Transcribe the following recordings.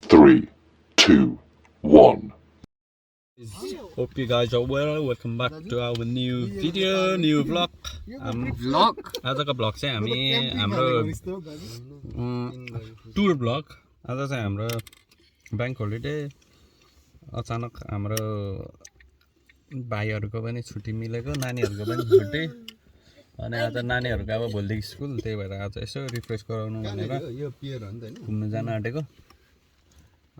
3, 2, 1. Hope you guys are well. Welcome back to our new video, new vlog. आजको vlog चाहिँ हामी हाम्रो tour vlog. आज चाहिँ हाम्रो ब्याङ्क होलिडे। अचानक हाम्रो भाइहरुको पनि छुट्टी मिलेको, नानीहरुको पनि छुट्टी। अनि आज नानीहरुको अब भोलिदेखि स्कुल, त्यही भएर आज यसो रिफ्रेश गराउनु भनेर घुम्न जान आँटेको।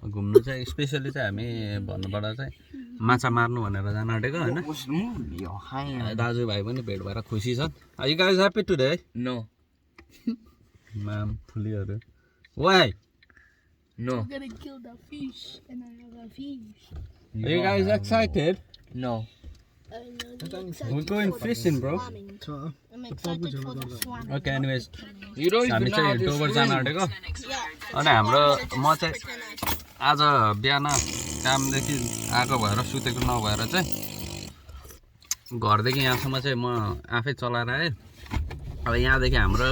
घुम्नु चाहिँ स्पेशली चाहिँ हामी भन्नुपर्दा चाहिँ माछा मार्नु भनेर जान आँटेको हैन। दाजुभाइ पनि भेट भएर खुसी छन्। Are you guys happy today? No. Ma'am, फुलीहरु. Why? No. I'm gonna kill the fish and I have a fish. Are you guys excited? No. We're going fishing, bro. I'm excited for the swan. Okay, anyways. You don't हामी even know how चाहिँ to डोबर जान swim. आँटेको। Yeah. अनि हाम्रो म चाहिँ आज बिहान कामदेखि आएको भएर सुतेको नभएर चाहिँ घरदेखि यहाँसम्म चाहिँ म आफै चलाएर आएँ। अब यहाँदेखि हाम्रो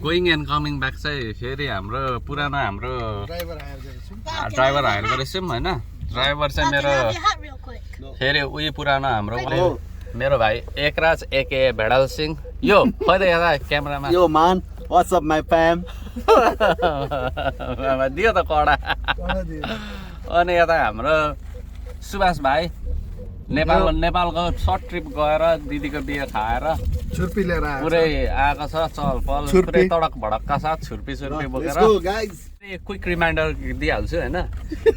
गोइङ एन्ड कमिङ ब्याक चाहिँ फेरि हाम्रो पुरानो हाम्रो ड्राइभर हायर गरेछौँ हैन। ड्राइभर चाहिँ मेरो Real quick. फेरि उही पुरानो हाम्रो मेरो भाइ एकराज एके भेडाल सिंह। यो खोइ त यता क्यामेरामा Yo man, what's up my fam? दियो त कडा। अनि यता हाम्रो सुभाष भाइ नेपालको सर्ट ट्रिप गएर दिदीको बिहे खाएर छुर्पी लिएर आएको पुरै आएको छ चल पल पुरै तडक भडकका साथ छुर्पी बोकेर। Let's go guys. Quick reminder दिइहाल्छु हैन।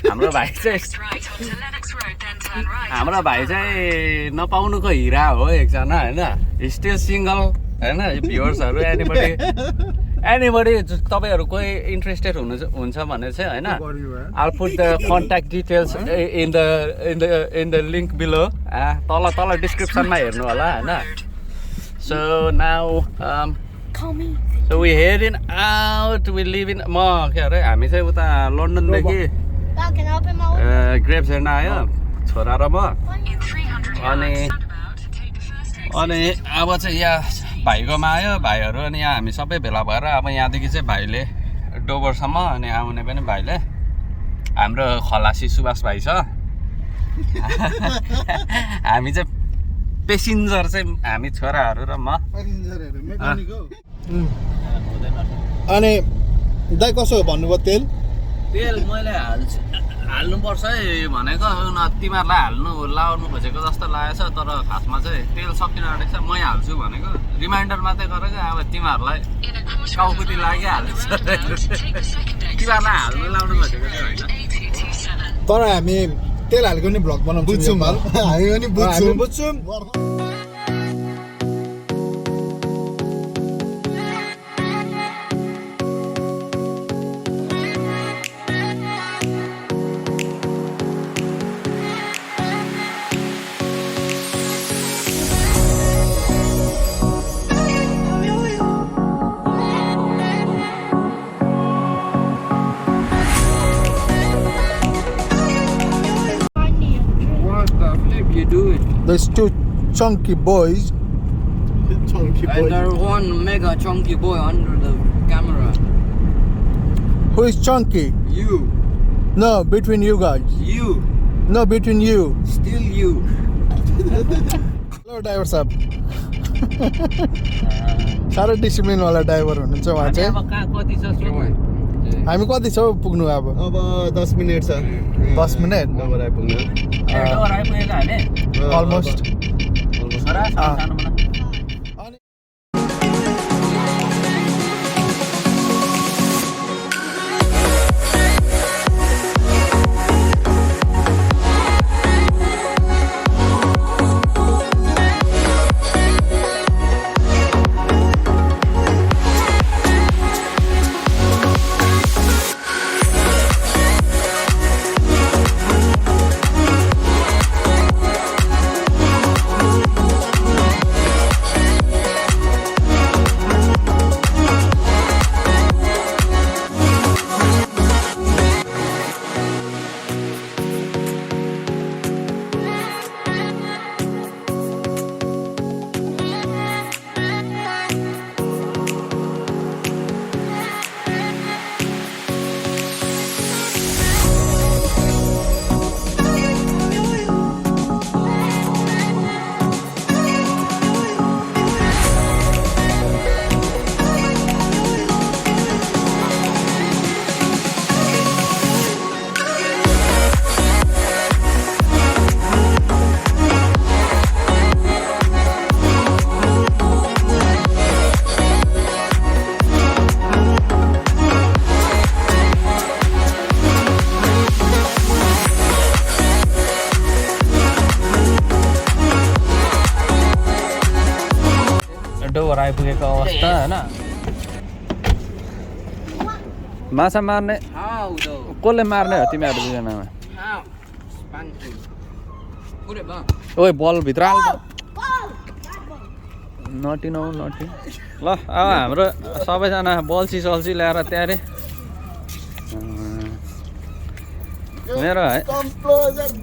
हाम्रो भाइ चाहिँ नपाउनुको हिरा हो एकजना हैन। स्टिल सिंगल हैन। भ्युअर्सहरु एनीबडी तपाईहरु कोही इन्ट्रेस्टेड हुन्छ भने चाहिँ हैन, I'll put the contact details in the link below. तल डिस्क्रिप्सनमा हेर्नु होला हैन। So now Call me. so we heading out, we leaving म के अरे हामी चाहिँ उता लन्डनदेखि Dad, can I open my window? Grapes हेर्न आयो छोरा र म। अनि अब चाहिँ यहाँ भाइकोमा आयो भाइहरु। अनि यहाँ हामी सबै भेला भएर अब यहाँदेखि चाहिँ भाइले डोबरसम्म अनि आउने पनि भाइले। हाम्रो खलासी सुभाष भाइ छ। हामी चाहिँ पेसेन्जर चाहिँ हामी छोराहरु र म। अनि दाइ कसो भन्नुभयो तेल? तेल मैले हाल्नुपर्छ है भनेको। तिमीहरूलाई लाउनु खोजेको जस्तो लागेछ, तर खासमा चाहिँ तेल सकिन आँटेको छ। मै हाल्छु भनेको रिमाइन्डर मात्रै गरेको। अब तिमीहरूलाई टाउकुती लागिहाल्छ। तिमीहरूलाई हाल्नु लाउनु खोजेको चाहिँ होइन। तर हामी तेल हालेको नि भ्लग बनाउँछौँ। बुझ्छौँ हामी पनि बुझ्छौँ। What the flip you doing? There's two chunky boys. And there's one mega chunky boy under the camera. Who is chunky? You. No, between you guys. You. No, between you. Still you. Hello driver साहब। साह्रै discipline वाला driver हुनुहुन्छ उहाँ चाहिँ। कति छ हामी कति छौ पुग्नु अब? 10 मिनेट छ। 10 मिनेट डोबर आइपुग्नु। आइपुगेको हामी अलमोस्ट। आइपुगेको अवस्था होइन माछा मार्ने How though? कसले मार्ने हो तिमीहरू दुईजनामा How? Spanking. Put it back. ओइ बल भित्र हाल Ball! That ball! नटी नौ नटी ल अब हाम्रो सबैजना बल्छी सल्छी ल्याएर तयारी मेरो है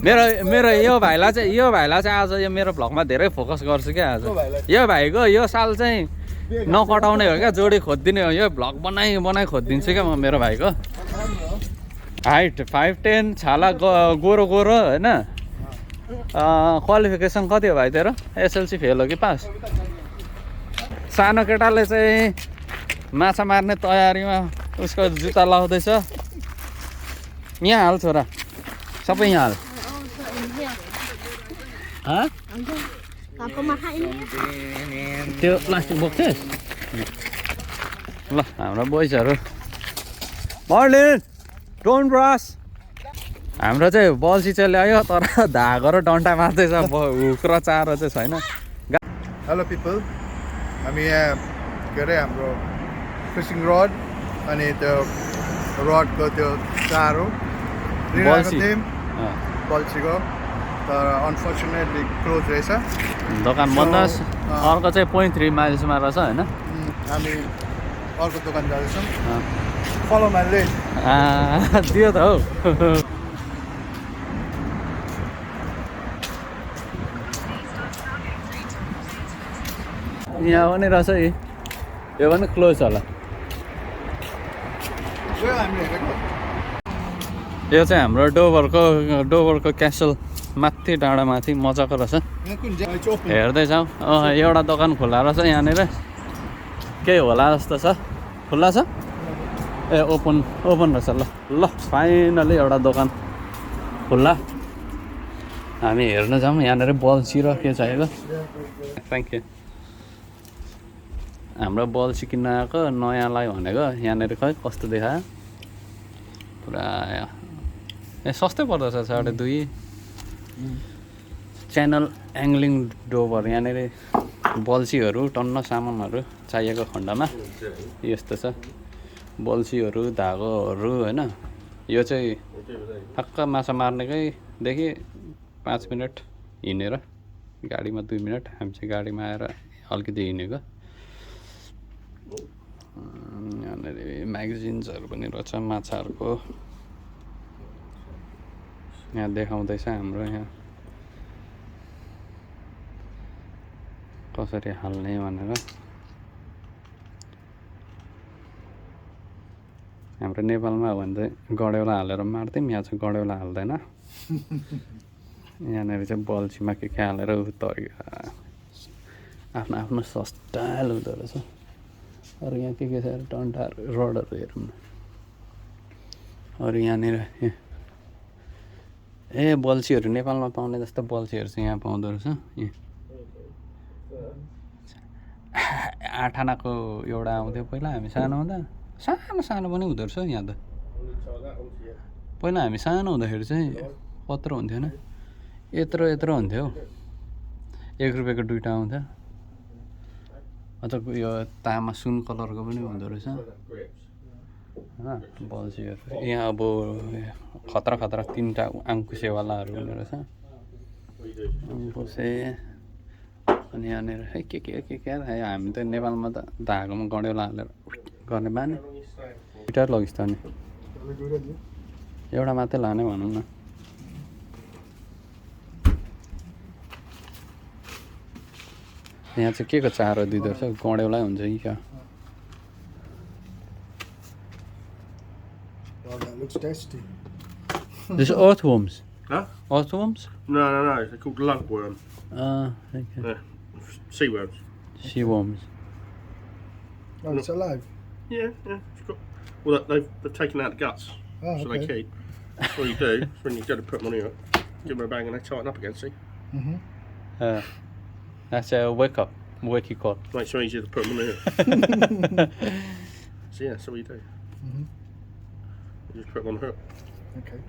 मेरो मेरो यो भाइलाई चाहिँ आज यो मेरो भ्लगमा धेरै फोकस गर्छु क्या आज यो भाइको यो साल चाहिँ नकटाउने हो क्या जोडी खोजिदिने हो यो भ्लग बनाइ खोजिदिन्छु क्या म मेरो भाइको हाइट 5'10" छाला गोरो होइन क्वालिफिकेसन कति हो भाइ तेरो एसएलसी फेल हो कि पास सानो केटाले चाहिँ माछा मार्ने तयारीमा उसको जुत्ता लाउँदैछ यहाँ हाल छोरा सबै यहाँ हाल Can I put my hat in here? त्यो प्लास्टिक बोक्छस् ल हाम्रो बोइजहरू मर्निङ डोन्ट रस हाम्रो चाहिँ बल्छी चाहिँ ल्यायो तर धागो र डन्टा मार्दैछ हुक र चारो चाहिँ छैन हेलो पिपल हामी यहाँ के अरे हाम्रो फिसिङ रड अनि त्यो रडको त्यो चारो लिइरहेको बल्छी। थियौँ बल्छीको तर अनफर्चुनेटली क्लोज रहेछ दोकान बन्दोस् अर्को चाहिँ 0.3 माइल्समा रहेछ होइन हामी अर्को दोकान जाँदैछौँ फलो माइ लेड दियो त हौ यहाँ पनि रहेछ है यो पनि क्लोज होला हामी हेरेको यो चाहिँ हाम्रो डोभरको क्यासल माथि डाँडामाथि मजाको रहेछ यहाँ कुन चाहिँ ओपन हेर्दै जाउँ एउटा दोकान खुल्ला रहेछ यहाँनिर केही होला जस्तो छ खुल्ला छ ए ओपन रहेछ ल फाइनली एउटा दोकान खुल्ला हामी हेर्न जाउँ यहाँनिर बल्छी र के चाहिएको थ्याङ्क यू हाम्रो बल्छी किन्न आएको नयाँलाई भनेको यहाँनिर खै कस्तो देखायो पुरा ए सस्तै पर्दछ 2.5 च्यानल एङ्गलिङ डोभर यहाँनिर बल्छीहरू टन्न सामानहरू चाहिएको खण्डमा यस्तो छ बल्छीहरू धागोहरू होइन यो चाहिँ ठक्क माछा मार्नेकैदेखि 5 मिनट हिँडेर गाडीमा 2 मिनट हामी चाहिँ गाडीमा आएर अलिकति हिँडेको यहाँनिर म्यागजिन्सहरू पनि रहेछ माछाहरूको यहाँ देखाउँदैछ हाम्रो यहाँ कसरी हाल्ने भनेर हाम्रो नेपालमा हो भने चाहिँ गडेउला हालेर मार्थ्यौँ यहाँ चाहिँ गडेउला हाल्दैन यहाँनिर चाहिँ बल्छीमा के हालेर तरिका आफ्नो आफ्नो स्टाइल हुँदो रहेछ अरू यहाँ के छ डन्ठाहरू रडहरू हेरौँ न अरू यहाँनिर ए बल्छीहरू नेपालमा पाउने जस्तो बल्छीहरू चाहिँ यहाँ पाउँदो रहेछ आठ आनाको एउटा आउँथ्यो पहिला हामी सानो हुँदा सानो पनि हुँदो रहेछ यहाँ त पहिला हामी सानो हुँदाखेरि चाहिँ कत्रो हुन्थ्यो होइन यत्रो हुन्थ्यो हौ 1 रुपियाँको 2टा आउँथ्यो अझ यो तामा सुन कलरको पनि हुँदो रहेछ होइन बल्छीहरू यहाँ अब खतरा 3टा आङ्कुसेवालाहरू हुने रहेछ आङ्कुसे अनि यहाँनिर के हामी त नेपालमा त धागोमा गडेउला हालेर गर्ने बानी 2टा लगिस् त अनि एउटा मात्रै लाने भनौँ न यहाँ चाहिँ के को चारो दिँदो रहेछ गडेउलै हुन्छ कि क्या looks tasty. This is earthworms. Huh? Earthworms? No, they're called lugworm. Okay. Yeah. Sea worms. Sea worms. Oh, it's alive. Yeah. It's got, well, they've taken out the guts, Oh, so okay. they keep. That's what you do. It's when you go to put them on here, give them a bang and they tighten up again, see? That's a wakey call. Makes it easier to put them on here. So yeah, that's what you do. You just put them on the hook. Okay.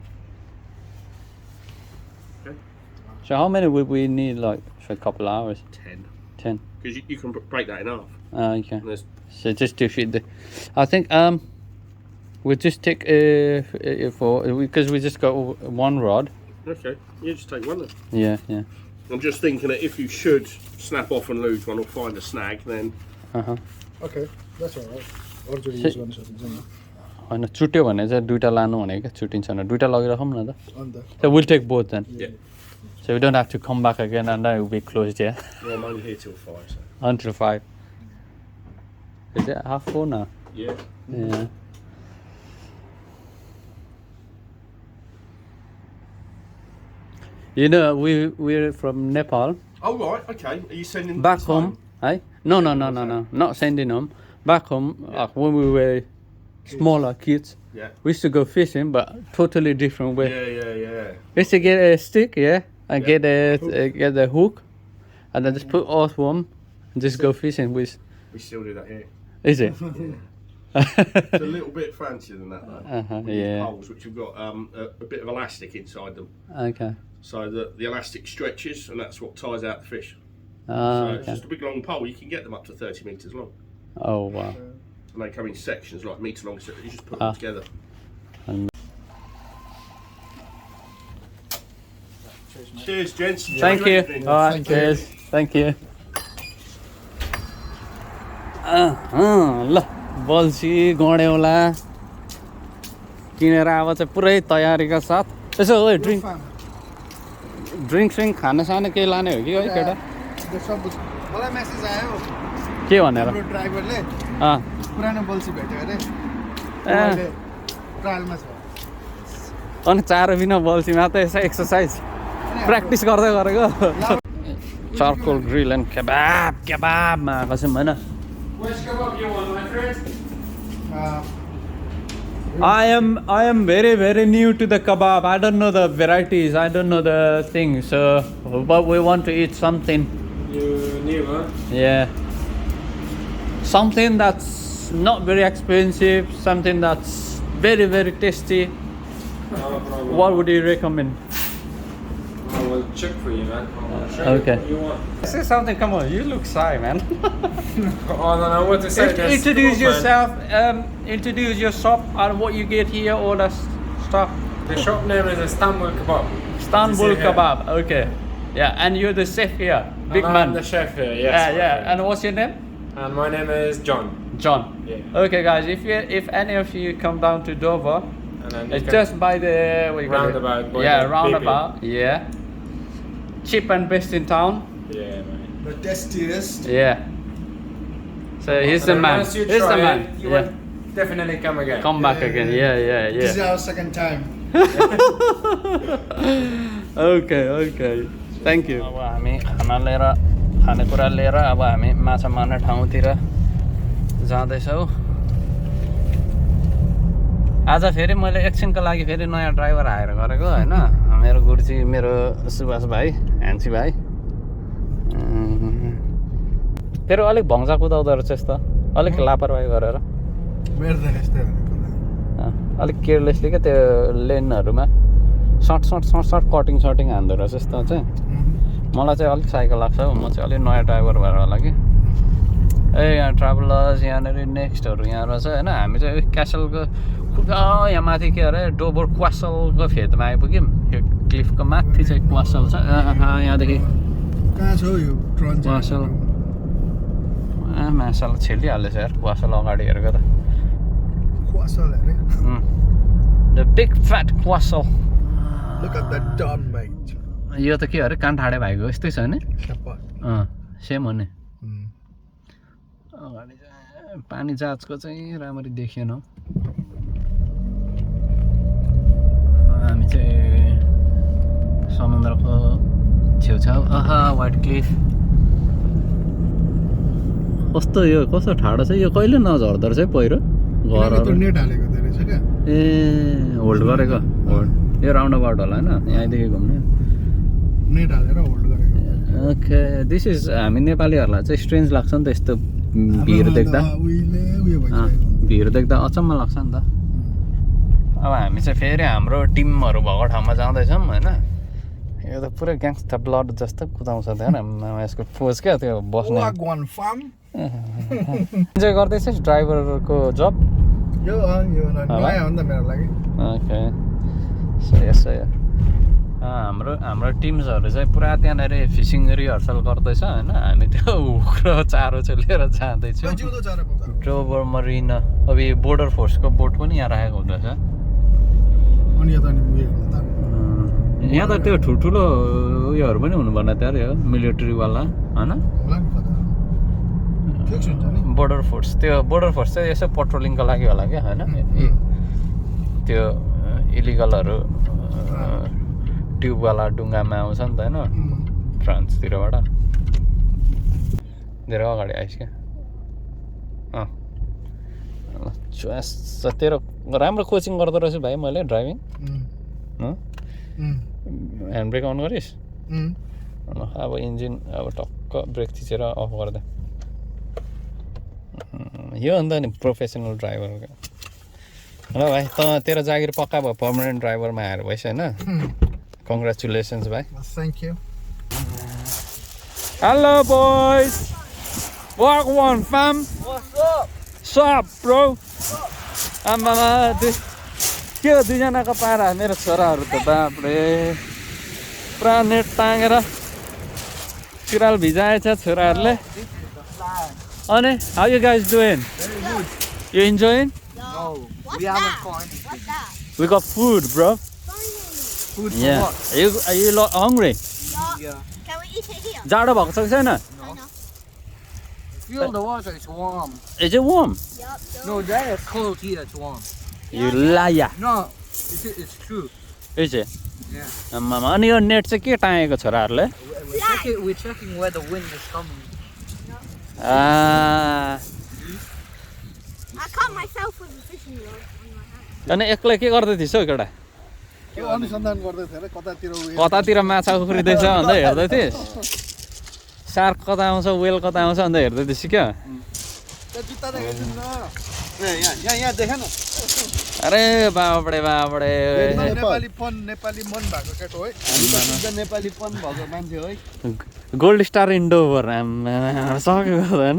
So how many would we need, like, for a couple of hours? 10. 10. Because you can break that in half. Okay. And there's So just to feed the, I think we'll just take because we just got one rod. okay. You just take one then. Yeah, yeah. I'm just thinking that if you should snap off and lose one or find a snag, then Okay, that's all right. अरूचोटि use गर्न सकिन्छ नि होइन चुट्यो भने चाहिँ दुइटा लानु भने क्या छुट्टिन्छ भने दुइटा लगिराखौँ न त अन्त So we'll take both then. yeah. So we don't have to come back again and then we'll be closed, yeah? Well, I'm only here till 5, so Until 5. Is it 4:30 now? yeah. Yeah. You know, we're from Nepal. Oh right, okay. Are you sending Back this home, eh? No, not sending home. Back home, when we were smaller kids, Yeah. we used to go fishing, but totally different way. Yeah. We used to get a stick, yeah, and get a hook, and then just put earthworm and just go fishing with. We still do that here. Is it? It's a little bit fancier than that though. With these Yeah. poles which have got a bit of elastic inside them, Okay. so that the elastic stretches, and that's what ties out the fish. So it's Okay. just a big long pole. You can get them up to 30 metres long, Oh wow. and they come in sections like metre long. So you just put them together. Cheers, gents. Thank Enjoy you. your evening. All right, cheers. Thank you. ल बल्छी गँडेउला किनेर अब चाहिँ पुरै तयारीका साथ यसो हो ड्रिङ्क स्रिङ्क खाना सानो केही लाने हो कि है केटा सब मलाई मेसेज आयो के भनेर हाम्रो ड्राइभरले अँ पुरानो बल्छी भेट्यो अरे ए ट्रायलमा छ अनि चारो बिना बल्छीमा त यसो एक्सर्साइज प्र्याक्टिस गर्दै गरेको चारकोल ग्रिल एन्ड केबाबमा आएको छौँ होइन Which kebab you want, my friend? I am very new to the kebab. I don't know the varieties. I don't know the things. So, but we want to eat something. You new, huh? Yeah. Something that's not very expensive. Something that's very tasty. No problem. What would you recommend? I will check for you, man. Okay. What you want? Say something. Come on. You look shy, man. I don't know what to say. There's Introduce food, man. yourself. Introduce your shop and what you get here. All that stuff. The shop name is Istanbul Kebab. Istanbul This is here. kebab. Okay. Yeah, and you're the chef here. Big And man. I'm the chef here, yes. Yeah, my yeah. friend. And what's your name? And my name is John. John. Yeah. Okay, guys. If any of you come down to Dover, And then you it's can- just by the what you call it? Roundabout, by Yeah, the roundabout. Yeah. Cheap and best in town. Yeah, man. The tastiest. Yeah. So he's the And man. once you He's the try man. it, you Yeah. will definitely come again. Come back again. Yeah. This is our second time. Okay. Thank you. अब हामी खाना लिएर खानेकुरा लिएर अब हामी माछा मार्ने ठाउँतिर जाँदैछौँ आज फेरि मैले एकछिनको लागि फेरि नयाँ ड्राइभर हायर गरेको होइन मेरो गुरुजी मेरो सुभाष भाइ ह्यान्सी भाइ फेरि अलिक भङ्जा कुदाउँदो रहेछ यस्तो अलिक लापरवाही गरेर मेरो त यस्तै भनेको अलिक केयरलेसली क्या त्यो लेनहरूमा सर्ट कटिङ हान्दो रहेछ यस्तो चाहिँ मलाई चाहिँ अलिक साइकल लाग्छ हौ म चाहिँ अलिक नयाँ ड्राइभर भएर होला कि यहाँ ट्राभलर्स यहाँनिर नेक्स्टहरू यहाँ रहेछ होइन हामी चाहिँ क्यासलको यहाँ माथि के अरे डोबर क्वासलको फेदमा आइपुग्यौँ यो क्लिफको माथि चाहिँ क्वासल छ यहाँदेखि कहाँ छ हौ यो ट्रन चाहिँ? क्वासल मासल छेलिहालेछ यार क्वासल अगाडि हेरेको त क्वासल अरे the big fat castle Look at that dog, mate. यो त के अरे कानठाडे भाइको यस्तै छ नि Leopard. सेम हो नि Mm. अगाडि चाहिँ पानी जहाजको चाहिँ राम्ररी देखिएन हौ हामी चाहिँ समुद्रको छेउछाउ वाइट क्लिफ कस्तो यो कस्तो ठाडो छ यो कहिले नझर्दो रहेछ है पहिरो किनकि त्यो घरहरू नेट हालेको थियो रहेछ क्या ए होल्ड गरेको होल्ड यो राउन्ड अबाउट होला होइन यहाँदेखि घुम्ने नेट हालेर होल्ड गरेको ओके दिस इज हामी नेपालीहरूलाई चाहिँ स्ट्रेन्ज लाग्छ नि त यस्तो भिर देख्दा उहिले उयो भइसक्यो भिर देख्दा अचम्म लाग्छ नि त अब हामी चाहिँ फेरि हाम्रो टिमहरू भएको ठाउँमा जाँदैछौँ होइन यो त पुरै ग्याङ्स्टर ब्लड जस्तो कुदाउँछ त्यहाँ यसको पोज क्या त्यो बस्ने वागवान फार्म इन्जोय गर्दैछस् ड्राइभरको जब यो नयाँ हो नि त मेरो लागि ओके सही हाम्रो टिम्सहरू चाहिँ पुरा त्यहाँनिर फिसिङ रिहर्सल गर्दैछ होइन हामी त्यो हुक र चारो चाहिँ लिएर जाँदैछौँ जिउँदो चरा पाउँछ डोबर मरिना अब यो बोर्डर फोर्सको बोट पनि यहाँ राखेको हुँदैछ अनि यता नि उयो हेर्नु त यहाँ त त्यो ठुल्ठुलो उयोहरू पनि हुनुपर्ने त्यहाँ हो मिलिट्रीवाला होइन होला नि कता फिक्स हुन्छ नि बोर्डर फोर्स चाहिँ यसो पेट्रोलिङको लागि होला क्या होइन त्यो इलिगलहरू ट्युबवाला डुङ्गामा आउँछ नि त होइन फ्रान्सतिरबाट धेरै अगाडि आइस क्या तेरो राम्रो कोचिङ गर्दो रहेछु भाइ मैले ड्राइभिङ ह्यान्ड ब्रेक अन गरिस् अब इन्जिन अब टक्क ब्रेक थिचेर अफ गर्दा यो अन्त नि प्रोफेसनल ड्राइभरको ल भाइ तेरो जागिर पक्का भयो पर्मानेन्ट ड्राइभरमा आएर भइस होइन कङ्ग्रेचुलेसन्स भाइ thank you hello boys wagwan fam sup bro आमामा के हो दुईजनाको पारा मेरो छोराहरू त बापरे पुरा नेट तागेर पिराल भिजाएछ छोराहरूले अनि how you guys doing you enjoying No, we haven't caught anything. What's that? We got food, bro. Food for Yeah. what? Are you hungry? No. Yeah. Can we eat it here? जाडो भएको छ कि छैन? I know. Feel the water, it's warm. Is it warm? Yup. No, that is cold here, it's warm. You liar. No, it's true. Is it? Yeah. आमामा अनि यो net चाहिँ के टाँगेको छोराहरूले? We're checking where the wind is coming. I caught myself with a fishing rod on my hand. अनि एक्लै के गर्दै थिइस् हौ केटा? के अनुसन्धान गर्दै थिएँ र कतातिर उयो कतातिर माछा उफ्रिँदैछ भन्दै हेर्दै थिइस्? सार्क कता आउँछ वेल कता आउँछ भन्दै हेर्दै थिइस् क्या? त्यो जुत्ता देखाइदिनु न यहाँ देखेन अरे बाबडे नेपाली मन भएको केटो है नेपालीपन भएको मान्छे है गोल्ड स्टार इन्डोभर सकेको होइन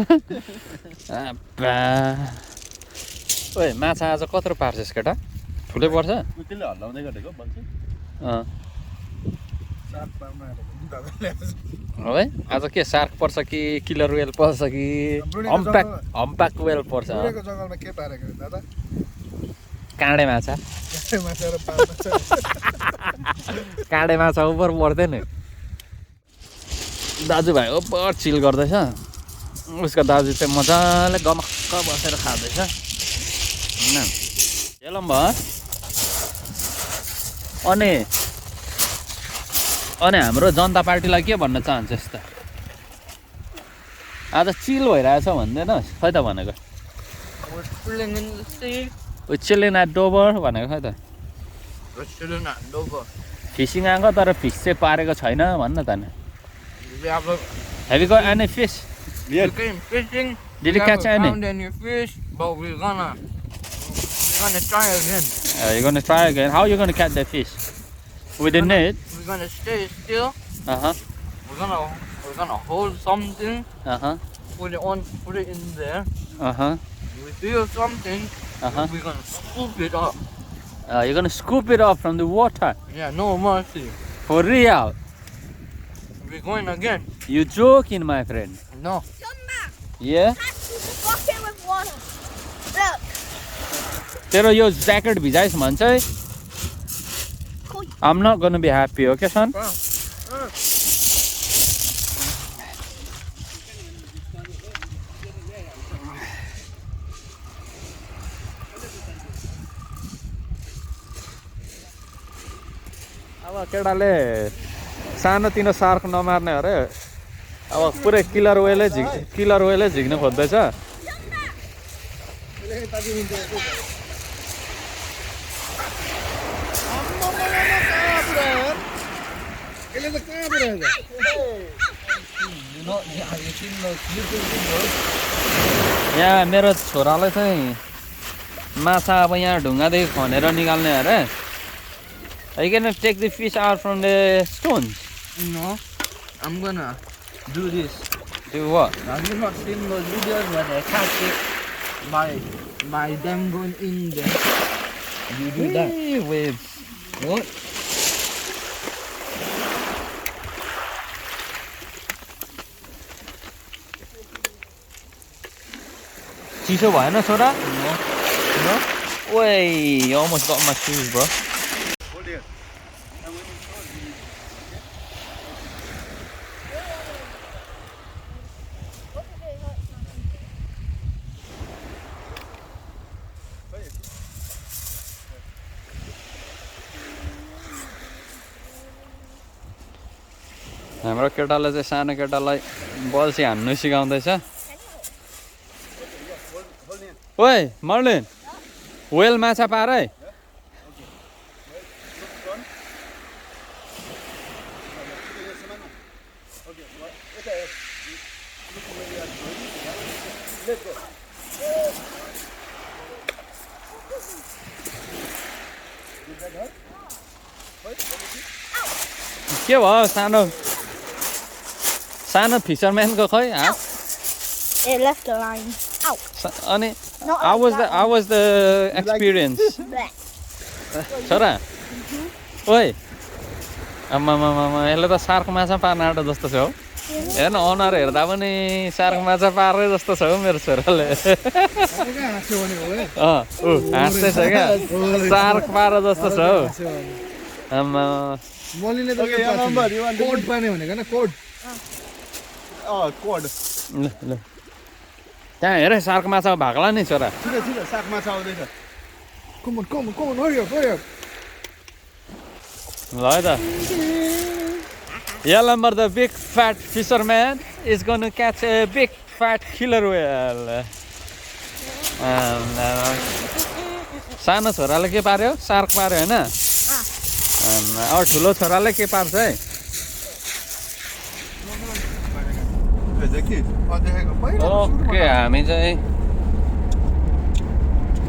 ओए माछा आज कत्रो पार्छस् केटा ठुलै पर्छ त्यसले हल्लाउँदै गरेको भन्छ सात पाउन आएर दादाले है आज के सार्क पर्छ कि किलर वेल पर्छ कि हम्प्याक वेल पर्छ बुढेको जङ्गलमा के पारेको दादा काँडे माछा माछा र पाल्छ काँडे माछा उपर पर्दैन दाजुभाइ उपर चिल गर्दैछ उसको दाजु चाहिँ मजाले गमक्क बसेर खाँदैछ होइन हेलौँ भयो अनि हाम्रो जनता पार्टीलाई के भन्न चाहन्छस् त आज चिल भइरहेछ भन्दैन खै त भनेको We're chilling in the sea. Chilling at Dover भनेको खै त We're chilling at Dover. Fishing आएको तर फिस चाहिँ पारेको छैन भन्न त नि We have a Have you got any fish? we came fishing. Did we you catch haven't any? found any fish, but we're gonna try again. You're gonna try again. How are you gonna catch the fish? With the net? We're gonna stay still. Uh-huh. We're gonna hold something. Uh-huh. Put it in there. Uh-huh. We feel something. Uh-huh. We're gonna scoop it up. You're gonna scoop it up from the water. Yeah, no mercy. For real. We're going again. You joking, my friend? No. Come back. Yeah? That's the bucket with water. Look. तेरो यो jacket भिजाइस् भन्छ है I'm not gonna be happy, okay, son? अब केटाले सानोतिनो shark नमार्ने अरे अब पुरै किलर वेलै झिक्न खोज्दैछ यसले त कहाँ पुऱ्याएछ यहाँ मेरो छोराले चाहिँ माछा अब यहाँ ढुङ्गादेखि खनेर निकाल्ने अरे I can take the fish out from the stones. No, I'm gonna do this. Do what? Have you not seen those videos where they catch it by them going in there? You do that. Wait. What? चिसो भएन छोरा? No? Way, you almost got my shoes, bro. हाम्रो केटाले चाहिँ सानो केटालाई बल्छी हान्नु सिकाउँदैछ ओइ मर्लिन वेल माछा पार है के भयो सानो सानो फिसरम्यानको खै हात It left the line. Ow. अनि No, how was the experience Bleh. छोरा ओइ आमामामा यसले त सार्क माछा पार्न आँटो जस्तो छ हौ हेर्न अनुहार हेर्दा पनि सार्क माछा पारे जस्तो छ हौ मेरो छोराले हाँस्दैछ क्या सार्क पारे जस्तो छ हौ आमा मलिले त कोड पाने भनेको न कोड कोड ल ल त्यहाँ हेर सार्क माछा भाग्ला नि छोरा छिटो छिटो साग माछा आउँदैछ come on come on come on hurry up hurry up ल है त Yalambar, the big fat fisherman, is going to catch a big fat killer whale. सानो छोराले के पार्यो सार्क पार्यो हैन अब ठुलो छोराले के पार्छ है ओके हामी चाहिँ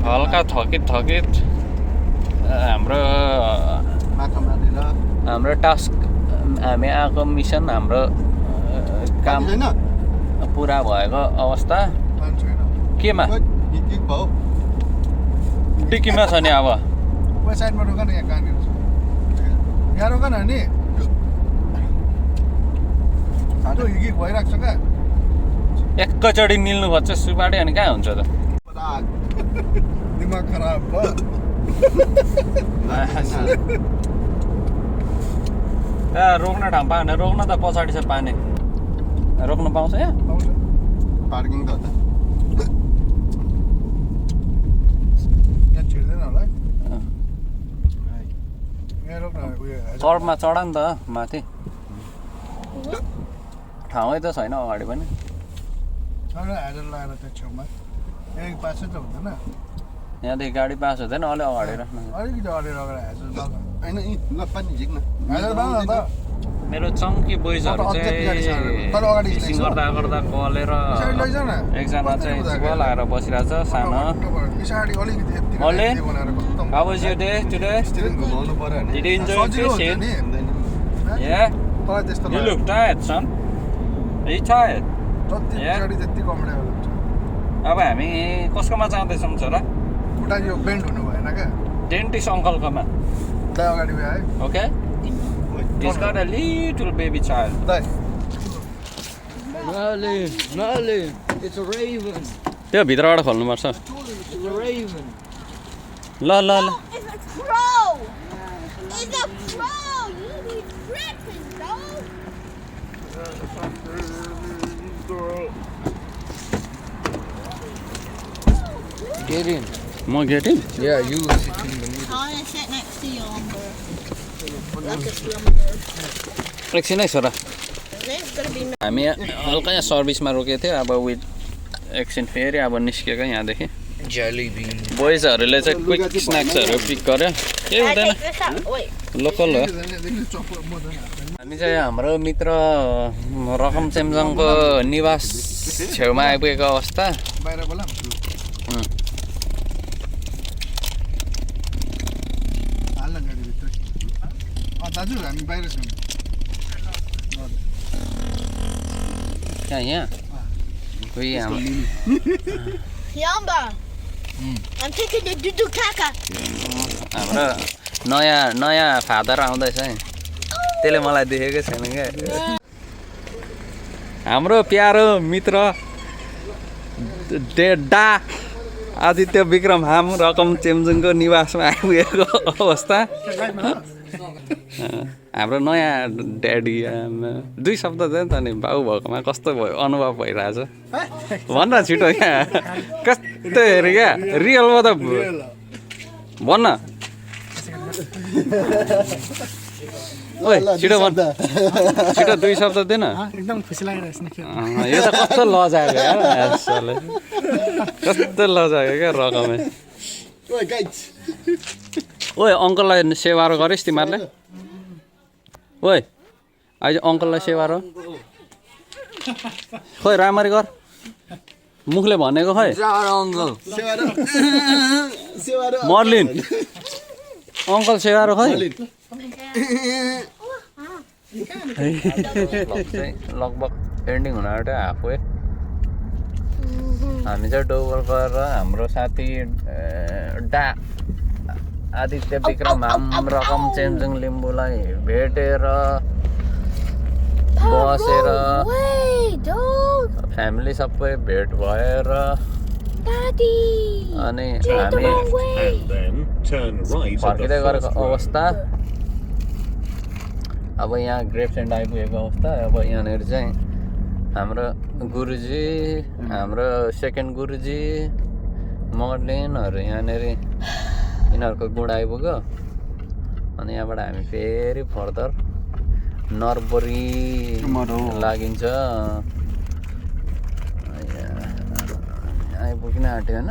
हल्का थकित हाम्रो टास्क हामी आएको मिसन हाम्रो काम पुरा भएको अवस्था केमा डिक्कीमा छ नि अब साइडमा रोक न यहाँ कहाँनिर यहाँ रोक न नि साटो हिगिक भइरहेको छ क्या एकैचोटि निल्नु खोज्छ सुपाडी अनि कहाँ हुन्छ त दिमाग खराब भयो रोक्न ठाउँ पाएन रोक्न त पछाडि छ पानी रोक्न पाउँछ यहाँ पार्किङ त यहाँ छिर्दैन होला यहाँ रोक्न चढमा चढ नि त माथि ठाउँै त छैन अगाडि पनि हेरेर लगाएर त्यो छेउमा एक पासै त हुँदैन यहाँदेखि गाडी पास हुँदैन अलि अगाडि राख्नु अलिकति अडेर अगाडि हेरेर होइन ल पानी झिक्न हेरेर न त मेरो चङ्की बोइजहरू चाहिँ फिसिङ गर्दा गर्दा गलेर एकजना चाहिँ चुवा लगाएर बसिरहेछ सानो पछाडि अलिकति यति Olin? बनाएर खत्तम How was your day today? घुमाउनु पर्यो Did you enjoy सजिलो हुन्छ fishing? नि Yeah? तँलाई त्यस्तो You look tired, son. Are you tired? जति पछाडि त्यति कम्फर्टेबल हुन्छ अब हामी कसकोमा जाँदैछौँ छोरा खुट्टा यो बेन्ड हुनु भएन क्या डेन्टिस्ट अङ्कलकोमा दाइ अगाडि भयो है Okay? He's got a little baby child. दाइ Merlin, it's a raven. त्यो भित्रबाट खोल्नुपर्छ It's a raven. ल ल ल It's a crow. It's a crow. You be tripping, dog. Get in. म getting Yeah, you sit in the middle. I want to sit next to you, Lumber. Like a slumber. एकछिन है छोरा There's gonna be हामी हल्का यहाँ सर्भिसमा रोकेको थियो अब विथ एकछिन फेरि अब निस्केको यहाँदेखि Jelly bean. बोइजहरूले चाहिँ क्विक स्न्याक्सहरू पिक गर्यो केही हुँदैन this out. Wait. लोकल हो हामी चाहिँ हाम्रो मित्र रकम चेम्जङको निवास छेउमा आइपुगेको अवस्था बाहिर बोला हाल्न गाडीभित्र दाजु हामी बाहिर छौँ यहाँ कोही हाम्रो Yamba. I'm taking the dudu kaka. हाम्रो नयाँ फादर आउँदैछ है त्यसले मलाई देखेकै छैन क्या हाम्रो प्यारो मित्र डा आदित्य विक्रम हाम रकम चेम्जुङको निवासमा आइपुगेको अवस्था हाम्रो नयाँ ड्याडी 2 शब्द चाहिँ त नि बाउ भएकोमा कस्तो भयो अनुभव भइरहेछ भन्न छिटो क्या कस्तो हेऱ्यो क्या रियलमा त भन्न ओइ छिटो भन् छिटो 2 शब्द देन एकदम खुसी लागिरहेछ नि यो त कस्तो लजाएको यार यसले कस्तो लजाएको क्या रकमै ओइ गाइज ओइ अङ्कललाई सेवारो गरिस् तिमीहरूले ओइ आज अङ्कललाई सेवारो खोइ राम्ररी गर मुखले भनेको खै मर्लिन अङ्कल सेवारो खै लगभग एन्डिङ हुन आँट्यो हाफवे हामी चाहिँ डोबर गरेर हाम्रो साथी डा आदित्य विक्रम हाम रकम चेम्जुङ लिम्बूलाई भेटेर बसेर फ्यामिली सबै भेट भएर अनि हामी And then turn right at फर्किँदै the गरेको first road. अवस्था अब यहाँ ग्रेप्सएन्ड आइपुगेको अवस्था अब यहाँनिर चाहिँ हाम्रो गुरुजी हाम्रो सेकेन्ड गुरुजी मर्लिनहरू यहाँनिर यिनीहरूको गुण आइपुग्यो अनि यहाँबाट हामी फेरि फर्दर नरबरी लागिन्छ आइपुग्न आँट्यो होइन